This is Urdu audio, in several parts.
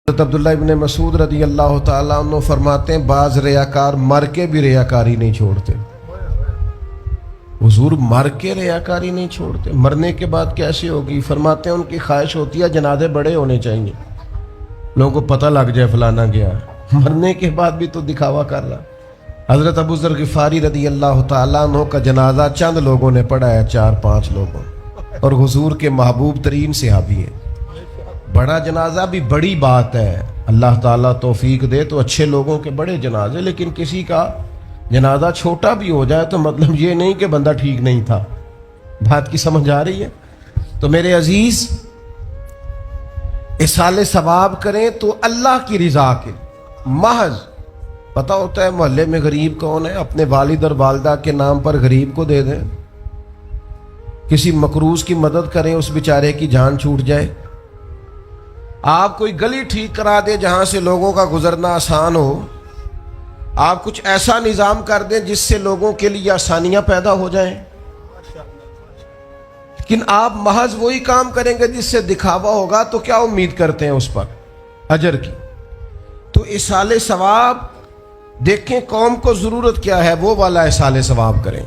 حضرت عبداللہ ابن مسعود رضی اللہ تعالیٰ عنہ فرماتے ہیں بعض ریاکار مر کے بھی ریاکاری نہیں چھوڑتے۔ حضور مر کے ریاکاری نہیں چھوڑتے، مرنے کے بعد کیسے ہوگی؟ فرماتے ہیں ان کی خواہش ہوتی ہے جنازے بڑے ہونے چاہیے، لوگوں کو پتہ لگ جائے فلانا گیا، مرنے کے بعد بھی تو دکھاوا کر رہا۔ حضرت ابو ذر غفاری رضی اللہ تعالیٰ عنہ کا جنازہ چند لوگوں نے پڑھا ہے، 4-5 لوگوں، اور حضور کے محبوب ترین صحابی ہیں۔ بڑا جنازہ بھی بڑی بات ہے، اللہ تعالیٰ توفیق دے تو اچھے لوگوں کے بڑے جنازے، لیکن کسی کا جنازہ چھوٹا بھی ہو جائے تو مطلب یہ نہیں کہ بندہ ٹھیک نہیں تھا۔ بات کی سمجھ آ رہی ہے؟ تو میرے عزیز، اصال ثواب کریں تو اللہ کی رضا کے محض پتہ ہوتا ہے محلے میں غریب کون ہے، اپنے والد اور والدہ کے نام پر غریب کو دے دیں، کسی مقروض کی مدد کریں، اس بیچارے کی جان چھوٹ جائے۔ آپ کوئی گلی ٹھیک کرا دیں جہاں سے لوگوں کا گزرنا آسان ہو، آپ کچھ ایسا نظام کر دیں جس سے لوگوں کے لیے آسانیاں پیدا ہو جائیں، لیکن آپ محض وہی کام کریں گے جس سے دکھاوا ہوگا تو کیا امید کرتے ہیں اس پر اجر کی؟ تو اصال ثواب دیکھیں قوم کو ضرورت کیا ہے، وہ والا اصال ثواب کریں۔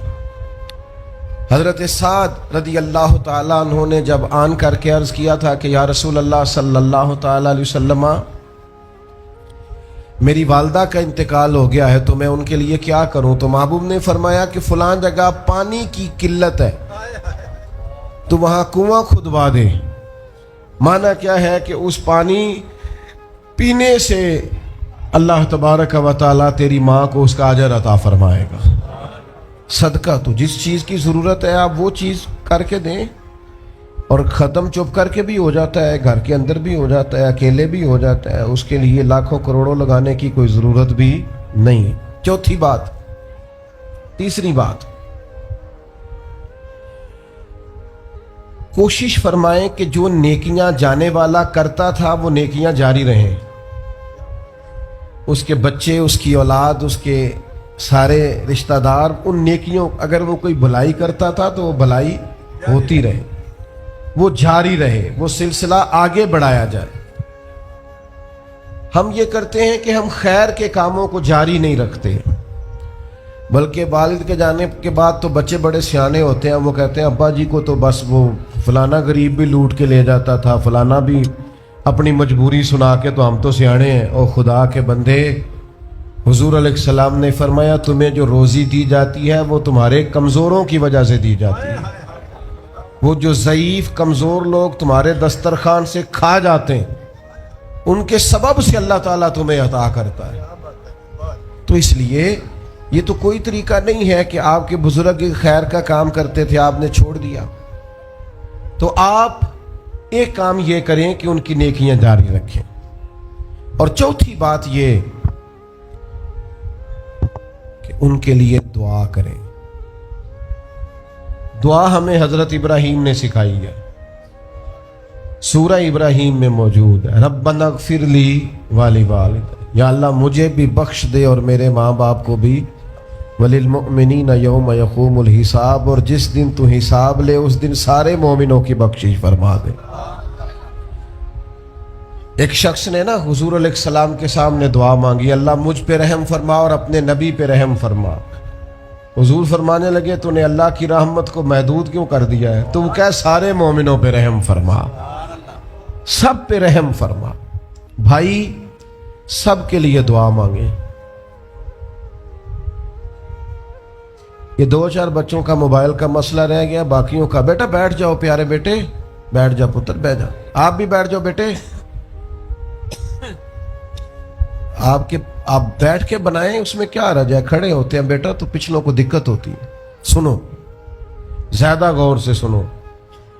حضرت سعد رضی اللہ تعالیٰ عنہ نے جب آن کر کے عرض کیا تھا کہ یا رسول اللہ صلی اللہ تعالیٰ علیہ وسلم، میری والدہ کا انتقال ہو گیا ہے تو میں ان کے لیے کیا کروں؟ تو محبوب نے فرمایا کہ فلاں جگہ پانی کی قلت ہے تو وہاں کنواں کھدوا دے۔ معنی کیا ہے کہ اس پانی پینے سے اللہ تبارک و تعالیٰ تیری ماں کو اس کا اجر عطا فرمائے گا۔ صدقہ تو جس چیز کی ضرورت ہے آپ وہ چیز کر کے دیں، اور ختم چپ کر کے بھی ہو جاتا ہے، گھر کے اندر بھی ہو جاتا ہے، اکیلے بھی ہو جاتا ہے، اس کے لیے لاکھوں کروڑوں لگانے کی کوئی ضرورت بھی نہیں۔ چوتھی بات، تیسری بات، کوشش فرمائیں کہ جو نیکیاں جانے والا کرتا تھا وہ نیکیاں جاری رہیں، اس کے بچے، اس کی اولاد، اس کے سارے رشتہ دار ان نیکیوں، اگر وہ کوئی بھلائی کرتا تھا تو وہ بھلائی ہوتی رہے، وہ جاری رہے، وہ سلسلہ آگے بڑھایا جائے۔ ہم یہ کرتے ہیں کہ ہم خیر کے کاموں کو جاری نہیں رکھتے، بلکہ والد کے جانے کے بعد تو بچے بڑے سیانے ہوتے ہیں، وہ کہتے ہیں ابا جی کو تو بس وہ فلانا غریب بھی لوٹ کے لے جاتا تھا، فلانا بھی اپنی مجبوری سنا کے، تو ہم تو سیانے ہیں۔ اور خدا کے بندے، حضور علیہ السلام نے فرمایا تمہیں جو روزی دی جاتی ہے وہ تمہارے کمزوروں کی وجہ سے دی جاتی ہے۔ وہ جو ضعیف کمزور لوگ تمہارے دسترخوان سے کھا جاتے ہیں ان کے سبب سے اللہ تعالیٰ تمہیں عطا کرتا ہے۔ تو اس لیے یہ تو کوئی طریقہ نہیں ہے کہ آپ کے بزرگ خیر کا کام کرتے تھے آپ نے چھوڑ دیا۔ تو آپ ایک کام یہ کریں کہ ان کی نیکیاں جاری رکھیں۔ اور چوتھی بات یہ کہ ان کے لیے دعا کریں۔ دعا ہمیں حضرت ابراہیم نے سکھائی ہے، سورہ ابراہیم میں موجود ہے، ربنا اغفر لی ولوالدی، یا اللہ مجھے بھی بخش دے اور میرے ماں باپ کو بھی، وللمؤمنین یوم یقوم الحساب، اور جس دن تو حساب لے اس دن سارے مومنوں کی بخشش فرما دے۔ ایک شخص نے نا حضور علیہ السلام کے سامنے دعا مانگی، اللہ مجھ پہ رحم فرما اور اپنے نبی پہ رحم فرما۔ حضور فرمانے لگے تو نے اللہ کی رحمت کو محدود کیوں کر دیا ہے؟ تم کہہ سارے مومنوں پہ رحم فرما، سب پہ رحم فرما۔ بھائی سب کے لیے دعا مانگیں۔ یہ 2-4 بچوں کا موبائل کا مسئلہ رہ گیا، باقیوں کا بیٹا بیٹھ جاؤ، پیارے بیٹے بیٹھ جاؤ، پتر بیٹھ جاؤ، آپ بھی بیٹھ جاؤ بیٹے، آپ بیٹھ کے بنائیں، اس میں کیا رہ جائے، کھڑے ہوتے ہیں بیٹا تو پچھلوں کو دقت ہوتی ہے۔ سنو، زیادہ غور سے سنو،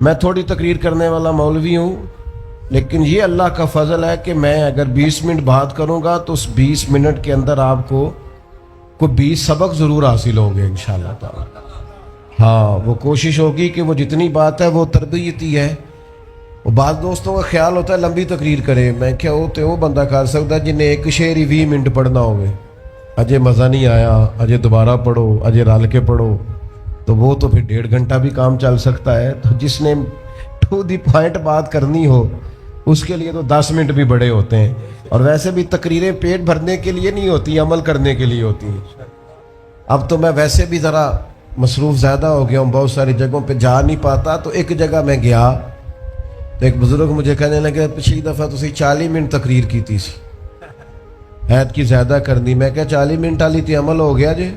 میں تھوڑی تقریر کرنے والا مولوی ہوں، لیکن یہ اللہ کا فضل ہے کہ میں اگر 20 منٹ بات کروں گا تو اس 20 منٹ کے اندر آپ کو کوئی 20 سبق ضرور حاصل ہوں گے انشاءاللہ تعالی۔ ہاں، وہ کوشش ہوگی کہ وہ جتنی بات ہے وہ تربیتی ہے۔ وہ بعض دوستوں کا خیال ہوتا ہے لمبی تقریر کرے، میں کیا ہوتے وہ بندہ کر سکتا ہے جنہیں ایک شعر ہی 20 منٹ پڑھنا ہوگے، اجے مزہ نہیں آیا، اجے دوبارہ پڑھو، اجے رل کے پڑھو، تو وہ تو پھر 1.5 گھنٹہ بھی کام چل سکتا ہے۔ تو جس نے ٹو دی پوائنٹ بات کرنی ہو اس کے لیے تو 10 منٹ بھی بڑے ہوتے ہیں۔ اور ویسے بھی تقریریں پیٹ بھرنے کے لیے نہیں ہوتی، عمل کرنے کے لیے ہوتی ہیں۔ اب تو میں ویسے بھی ذرا مصروف زیادہ ہو گیا ہوں، بہت ساری جگہوں پہ جا نہیں پاتا، تو ایک جگہ میں گیا تو ایک بزرگ مجھے کہنے لگے پچھلی دفعہ تسی 40 منٹ تقریر کی تھی سی، عید کی زیادہ کر دی۔ میں کہا 40 منٹ والی تھی عمل ہو گیا جی؟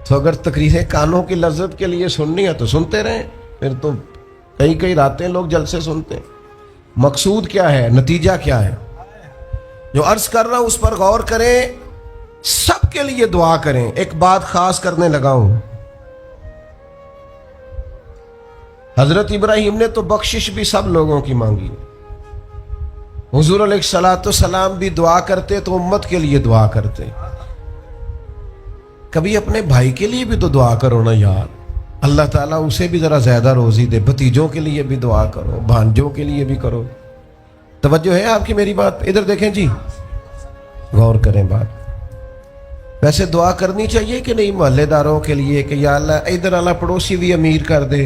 تو اگر تقریریں کانوں کی لذت کے لیے سننی ہے تو سنتے رہیں، پھر تو کئی راتیں لوگ جلسے سنتے ہیں۔ مقصود کیا ہے، نتیجہ کیا ہے؟ جو عرض کر رہا ہوں اس پر غور کریں، سب کے لیے دعا کریں۔ ایک بات خاص کرنے لگا ہوں، حضرت ابراہیم نے تو بخشش بھی سب لوگوں کی مانگی، حضور علیہ الصلوۃ والسلام بھی دعا کرتے تو امت کے لیے دعا کرتے۔ کبھی اپنے بھائی کے لیے بھی تو دعا کرو نا یار، اللہ تعالیٰ اسے بھی ذرا زیادہ روزی دے، بھتیجوں کے لیے بھی دعا کرو، بھانجوں کے لیے بھی کرو۔ توجہ ہے آپ کی میری بات؟ ادھر دیکھیں جی، غور کریں بات۔ ویسے دعا کرنی چاہیے کہ نہیں محلے داروں کے لیے کہ یا اللہ ادھر والا پڑوسی بھی امیر کر دے،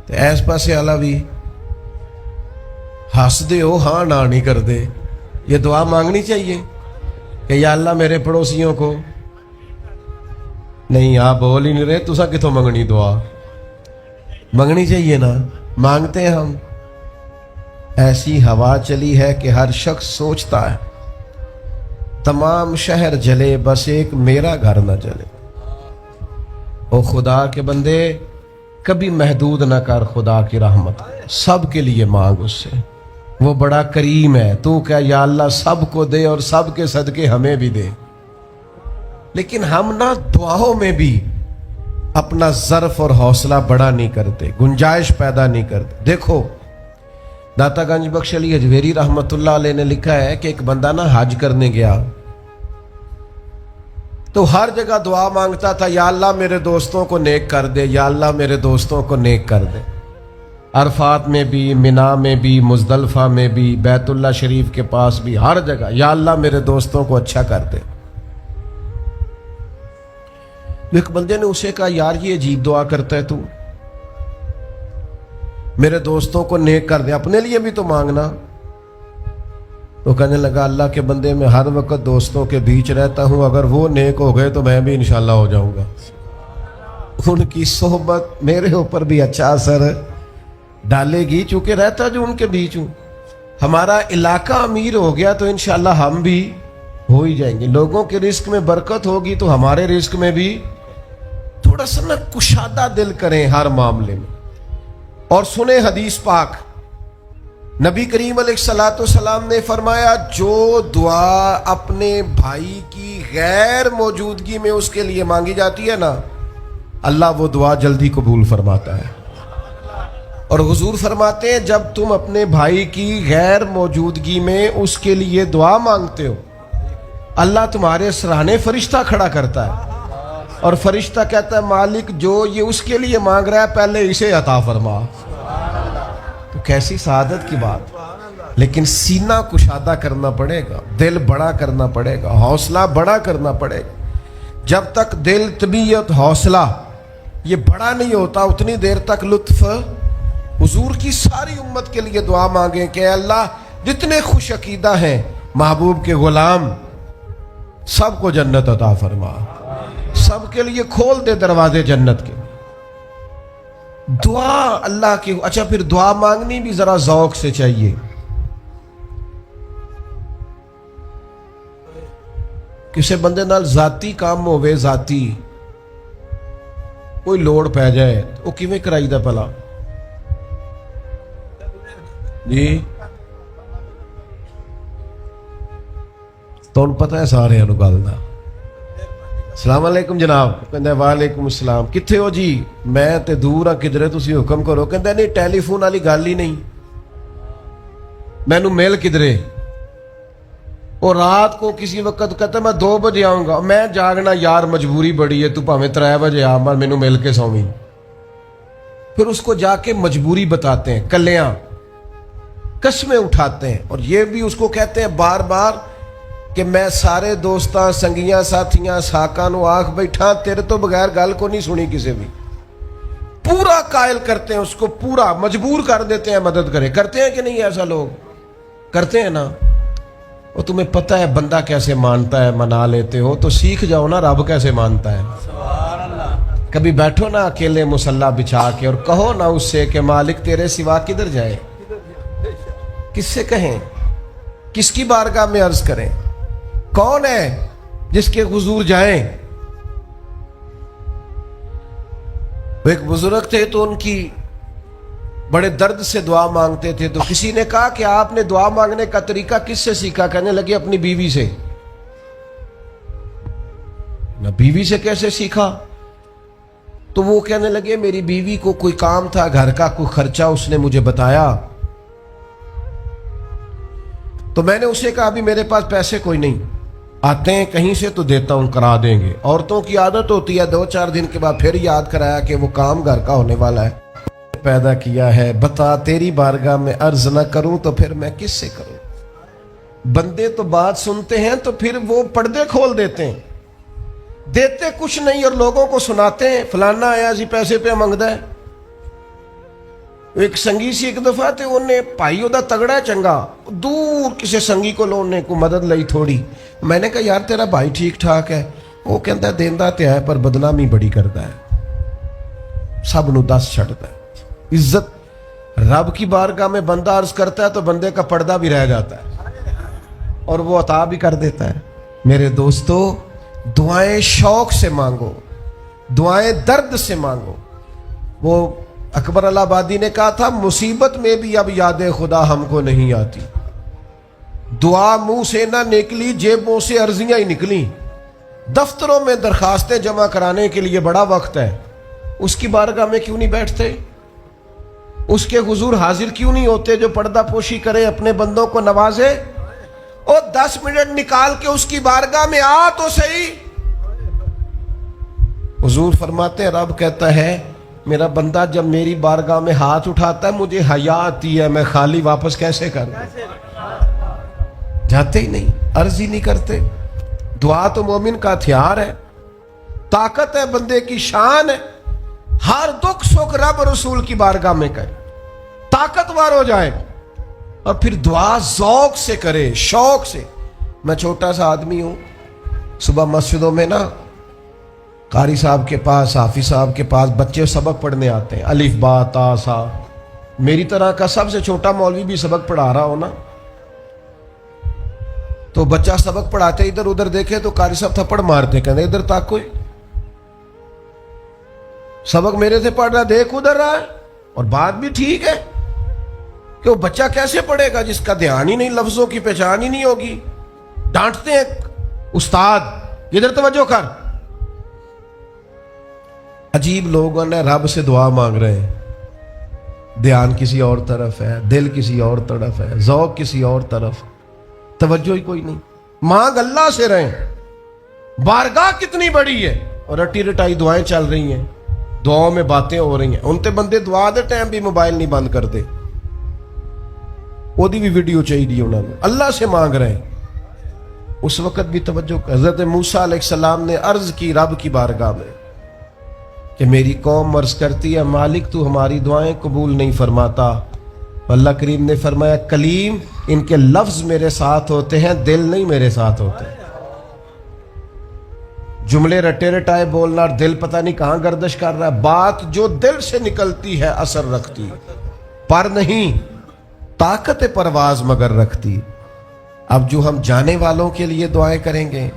تو ایس پاسے والا بھی ہنس دے ہو ہاں نہ نہیں کر دے۔ یہ دعا مانگنی چاہیے کہ یا اللہ میرے پڑوسیوں کو، نہیں آپ بول ہی نہیں رہے، تسا کتوں منگنی دعا؟ منگنی چاہیے نا، مانگتے ہیں ہم۔ ایسی ہوا چلی ہے کہ ہر شخص سوچتا ہے تمام شہر جلے بس ایک میرا گھر نہ جلے۔ او خدا کے بندے کبھی محدود نہ کر خدا کی رحمت، سب کے لیے مانگ اس سے، وہ بڑا کریم ہے۔ تو کہہ یا اللہ سب کو دے اور سب کے صدقے ہمیں بھی دے۔ لیکن ہم نہ دعاؤں میں بھی اپنا ظرف اور حوصلہ بڑا نہیں کرتے، گنجائش پیدا نہیں کرتے۔ دیکھو داتا گنج بخش علی حجویری رحمت اللہ علیہ نے لکھا ہے کہ ایک بندہ نا حج کرنے گیا تو ہر جگہ دعا مانگتا تھا، یا اللہ میرے دوستوں کو نیک کر دے، یا اللہ میرے دوستوں کو نیک کر دے۔ عرفات میں بھی، مینا میں بھی، مزدلفہ میں بھی، بیت اللہ شریف کے پاس بھی، ہر جگہ یا اللہ میرے دوستوں کو اچھا کر دے۔ ایک بندے نے اسے کہا یار یہ عجیب دعا کرتا ہے تو، میرے دوستوں کو نیک کر دے، اپنے لیے بھی تو مانگنا۔ تو کہنے لگا اللہ کے بندے میں ہر وقت دوستوں کے بیچ رہتا ہوں، اگر وہ نیک ہو گئے تو میں بھی انشاءاللہ ہو جاؤں گا۔ ان کی صحبت میرے اوپر بھی اچھا اثر ڈالے گی، چونکہ رہتا جو ان کے بیچ ہوں۔ ہمارا علاقہ امیر ہو گیا تو انشاءاللہ ہم بھی ہو ہی جائیں گے۔ لوگوں کے رزق میں برکت ہوگی تو ہمارے رزق میں بھی تھوڑا سا نا کشادہ دل کریں ہر معاملے میں۔ اور سنیں حدیث پاک، نبی کریم علیہ الصلوۃ والسلام نے فرمایا جو دعا اپنے بھائی کی غیر موجودگی میں اس کے لیے مانگی جاتی ہے نا، اللہ وہ دعا جلدی قبول فرماتا ہے۔ اور حضور فرماتے ہیں جب تم اپنے بھائی کی غیر موجودگی میں اس کے لیے دعا مانگتے ہو، اللہ تمہارے سرانے فرشتہ کھڑا کرتا ہے اور فرشتہ کہتا ہے مالک جو یہ اس کے لیے مانگ رہا ہے پہلے اسے عطا فرما۔ تو کیسی سعادت کی بات۔ لیکن سینہ کشادہ کرنا پڑے گا، دل بڑا کرنا پڑے گا، حوصلہ بڑا کرنا پڑے گا۔ جب تک دل، طبیعت، حوصلہ یہ بڑا نہیں ہوتا اتنی دیر تک لطف۔ حضور کی ساری امت کے لیے دعا مانگیں کہ اے اللہ جتنے خوش عقیدہ ہیں محبوب کے غلام سب کو جنت عطا فرما، سب کے لیے کھول دے دروازے جنت کے۔ دعا اللہ کی۔ اچھا پھر دعا مانگنی بھی ذرا ذوق سے چاہیے۔ کسی بندے نال ذاتی کام ہوئے، ذاتی کوئی لوڑ پہ جائے وہ کیویں کرائی دا پلا جی؟ تو ان پتہ ہے سارے انو گل دا۔ السلام علیکم جناب، کہندا وعلیکم السلام، کتھے ہو جی؟ میں تے دور ہاں کدھرے، تسی حکم کرو۔ کہندا نہیں ٹیلی فون والی گل ہی نہیں، مینوں مل کدھرے؟ اور رات کو کسی وقت کہتا میں 2 بجے آؤں گا، میں جاگنا یار مجبوری بڑی ہے، تو پاویں 3 بجے آ مر مینوں مل کے سویں۔ پھر اس کو جا کے مجبوری بتاتے ہیں، کلیاں قسمیں اٹھاتے ہیں، اور یہ بھی اس کو کہتے ہیں بار بار کہ میں سارے دوستاں سنگیاں ساتھیاں ساکاں نو آکھ بیٹھا تیرے تو بغیر گل کو نہیں سنی کسی بھی۔ پورا قائل کرتے ہیں اس کو، پورا مجبور کر دیتے ہیں مدد کرے۔ کرتے ہیں کہ نہیں ایسا لوگ؟ کرتے ہیں نا, وہ تمہیں پتہ ہے بندہ کیسے مانتا ہے, منا لیتے ہو, تو سیکھ جاؤ نا رب کیسے مانتا ہے. کبھی بیٹھو نا اکیلے مصلی بچھا کے اور کہو نا اس سے کہ مالک تیرے سوا کدھر جائے, کس سے کہیں, کس کی بارگاہ میں عرض کریں, کون ہے جس کے حضور جائیں. وہ ایک بزرگ تھے تو ان کی بڑے درد سے دعا مانگتے تھے, تو کسی نے کہا کہ آپ نے دعا مانگنے کا طریقہ کس سے سیکھا؟ کہنے لگے اپنی بیوی سے. نہ بیوی سے کیسے سیکھا؟ تو وہ کہنے لگے میری بیوی کو کوئی کام تھا گھر کا, کوئی خرچہ اس نے مجھے بتایا, تو میں نے اسے کہا ابھی میرے پاس پیسے کوئی نہیں, آتے ہیں کہیں سے تو دیتا ہوں, کرا دیں گے. عورتوں کی عادت ہوتی ہے 2-4 دن کے بعد پھر یاد کرایا کہ وہ کام گھر کا ہونے والا ہے, پیدا کیا ہے, بتا تیری بارگاہ میں عرض نہ کروں تو پھر میں کس سے کروں. بندے تو بات سنتے ہیں تو پھر وہ پردے کھول دیتے ہیں, دیتے کچھ نہیں اور لوگوں کو سناتے ہیں فلانا آیا جی پیسے پہ منگدا ہے. ایک سنگی سی ایک دفعہ تے انہیں پائی ہودا تگڑا ہے چنگا, دور کسی سنگی کو لونے کو مدد لئی تھوڑی. میں نے کہا یار تیرا بھائی ٹھیک ٹھاک ہے؟ وہ کہتا ہے دیندا تے ہے پر بدنامی بڑی کرتا ہے, سب نو دس چھڑتا ہے. عزت رب کی بارگاہ میں بندہ عرض کرتا ہے تو بندے کا پردہ بھی رہ جاتا ہے اور وہ عطا بھی کر دیتا ہے. میرے دوستو, دعائیں شوق سے مانگو, دعائیں درد سے مانگو. وہ اکبر اللہ آبادی نے کہا تھا مصیبت میں بھی اب یاد خدا ہم کو نہیں آتی. دعا منہ سے نہ نکلی, جیبوں سے عرضیاں ہی نکلی. دفتروں میں درخواستیں جمع کرانے کے لیے بڑا وقت ہے, اس کی بارگاہ میں کیوں نہیں بیٹھتے؟ اس کے حضور حاضر کیوں نہیں ہوتے جو پردہ پوشی کرے, اپنے بندوں کو نوازے؟ اور 10 منٹ نکال کے اس کی بارگاہ میں آ تو صحیح. حضور فرماتے ہیں رب کہتا ہے میرا بندہ جب میری بارگاہ میں ہاتھ اٹھاتا ہے مجھے حیا آتی ہے, میں خالی واپس کیسے کروں؟ جاتے ہی نہیں, عرض ہی نہیں کرتے. دعا تو مومن کا ہتھیار ہے, طاقت ہے بندے کی, شان ہے. ہر دکھ سکھ رب رسول کی بارگاہ میں کرے, طاقتور ہو جائے, اور پھر دعا ذوق سے کرے, شوق سے. میں چھوٹا سا آدمی ہوں, صبح مسجدوں میں نا قاری صاحب کے پاس, حافظ صاحب کے پاس بچے سبق پڑھنے آتے ہیں, الف با تا سا. میری طرح کا سب سے چھوٹا مولوی بھی سبق پڑھا رہا ہو نا, تو بچہ سبق پڑھاتے ادھر ادھر دیکھے تو قاری صاحب تھپڑ مارتے, کہتے ادھر تاک کوئی سبق میرے سے پڑھ رہا, دیکھ ادھر رہا ہے. اور بات بھی ٹھیک ہے کہ وہ بچہ کیسے پڑھے گا جس کا دھیان ہی نہیں, لفظوں کی پہچان ہی نہیں ہوگی. ڈانٹتے ہیں استاد ادھر توجہ کر. عجیب لوگوں نے رب سے دعا مانگ رہے ہیں, دھیان کسی اور طرف ہے, دل کسی اور طرف ہے, ذوق کسی اور طرف, توجہ ہی کوئی نہیں. مانگ اللہ سے رہیں, بارگاہ کتنی بڑی ہے, اور رٹی رٹائی دعائیں چل رہی ہیں, دعاؤں میں باتیں ہو رہی ہیں. ان تے بندے دعا دے ٹائم بھی موبائل نہیں بند کرتے, وہ دی بھی ویڈیو چاہیے انہوں نے. اللہ سے مانگ رہے ہیں, اس وقت بھی توجہ. حضرت موسیٰ علیہ السلام نے عرض کی رب کی بارگاہ میں کہ میری قوم عرض کرتی ہے مالک تو ہماری دعائیں قبول نہیں فرماتا. اللہ کریم نے فرمایا کلیم ان کے لفظ میرے ساتھ ہوتے ہیں, دل نہیں میرے ساتھ ہوتے. جملے رٹے رٹائے بولنا اور دل پتہ نہیں کہاں گردش کر رہا ہے. بات جو دل سے نکلتی ہے اثر رکھتی, پر نہیں طاقت پرواز مگر رکھتی. اب جو ہم جانے والوں کے لیے دعائیں کریں گے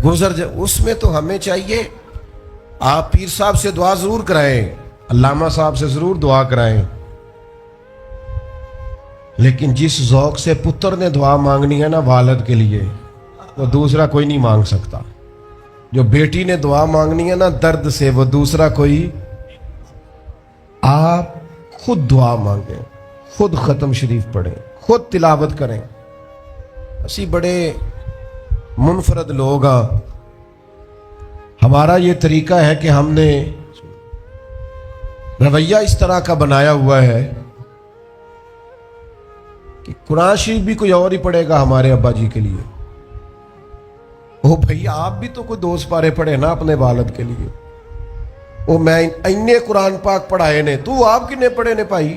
گزر اس میں تو ہمیں چاہیے آپ پیر صاحب سے دعا ضرور کرائیں, علامہ صاحب سے ضرور دعا کرائیں, لیکن جس ذوق سے پتر نے دعا مانگنی ہے نا والد کے لیے, وہ دوسرا کوئی نہیں مانگ سکتا. جو بیٹی نے دعا مانگنی ہے نا درد سے, وہ دوسرا کوئی. آپ خود دعا مانگیں, خود ختم شریف پڑھیں, خود تلاوت کریں. اسی بڑے منفرد لوگ ہیں, ہمارا یہ طریقہ ہے کہ ہم نے رویہ اس طرح کا بنایا ہوا ہے کہ قرآن شریف بھی کوئی اور ہی پڑھے گا ہمارے ابا جی کے لیے. وہ بھئی آپ بھی تو کوئی 2 پارے پڑھے نا اپنے والد کے لیے. وہ میں انے قرآن پاک پڑھائے نے, تو آپ کنے پڑھے نے بھائی؟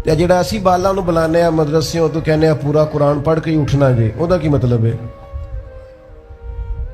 ਤੇ ਜਿਹੜਾ ਅਸੀਂ ਬਾਲਾਂ ਨੂੰ ਬੁਲਾਉਂਦੇ ਆ ਮਦਰਸਿਓਂ ਤੋਂ ਕਹਿੰਦੇ ਆ ਪੂਰਾ ਕੁਰਾਨ ਪੜ੍ਹ ਕੇ ਹੀ ਉੱਠਣਾ ਜੀ, ਉਹਦਾ ਕੀ ਮਤਲਬ ਹੈ?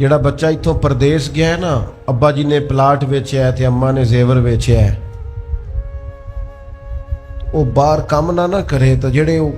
ਜਿਹੜਾ ਬੱਚਾ ਇੱਥੋਂ ਪਰਦੇਸ ਗਿਆ ਹੈ ਨਾ, ਅੱਬਾ ਜੀ ਨੇ ਪਲਾਟ ਵੇਚਿਆ ਹੈ ਤੇ ਅੰਮਾ ਨੇ ਜ਼ੇਵਰ ਵੇਚਿਆ ਹੈ, ਉਹ ਬਾਹਰ ਕੰਮ ਨਾ ਕਰੇ ਤਾਂ ਜਿਹੜੇ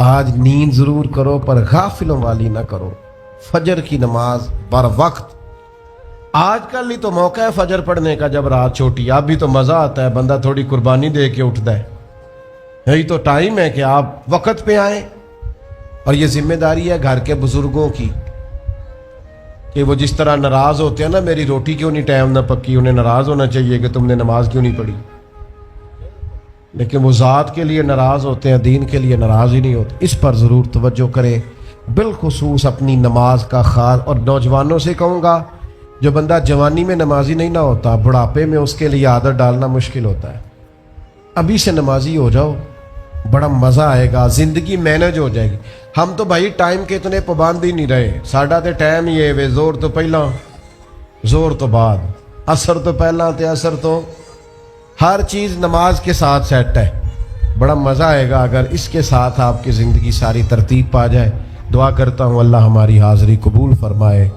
آج نیند ضرور کرو پر غافلوں والی نہ کرو. فجر کی نماز بر وقت. آج کل ہی تو موقع ہے فجر پڑھنے کا جب رات چھوٹی. اب بھی تو مزہ آتا ہے, بندہ تھوڑی قربانی دے کے اٹھتا ہے. یہی تو ٹائم ہے کہ آپ وقت پہ آئیں. اور یہ ذمہ داری ہے گھر کے بزرگوں کی کہ وہ جس طرح ناراض ہوتے ہیں نا, میری روٹی کیوں نہیں ٹائم نہ پکی, انہیں ناراض ہونا چاہیے کہ تم نے نماز کیوں نہیں پڑھی. لیکن وہ ذات کے لیے ناراض ہوتے ہیں, دین کے لیے ناراض ہی نہیں ہوتے. اس پر ضرور توجہ کریں, بالخصوص اپنی نماز کا خاص. اور نوجوانوں سے کہوں گا, جو بندہ جوانی میں نمازی نہیں نہ ہوتا, بڑھاپے میں اس کے لیے عادت ڈالنا مشکل ہوتا ہے. ابھی سے نمازی ہو جاؤ, بڑا مزہ آئے گا, زندگی مینج ہو جائے گی. ہم تو بھائی ٹائم کے اتنے پابند ہی نہیں رہے. ساڈا تے ٹائم ہی ہے وے, زور تو پہلا زور تو بعد, اثر تو پہلا تے اثر تو, ہر چیز نماز کے ساتھ سیٹ ہے. بڑا مزہ آئے گا اگر اس کے ساتھ آپ کی زندگی ساری ترتیب پا جائے. دعا کرتا ہوں اللہ ہماری حاضری قبول فرمائے.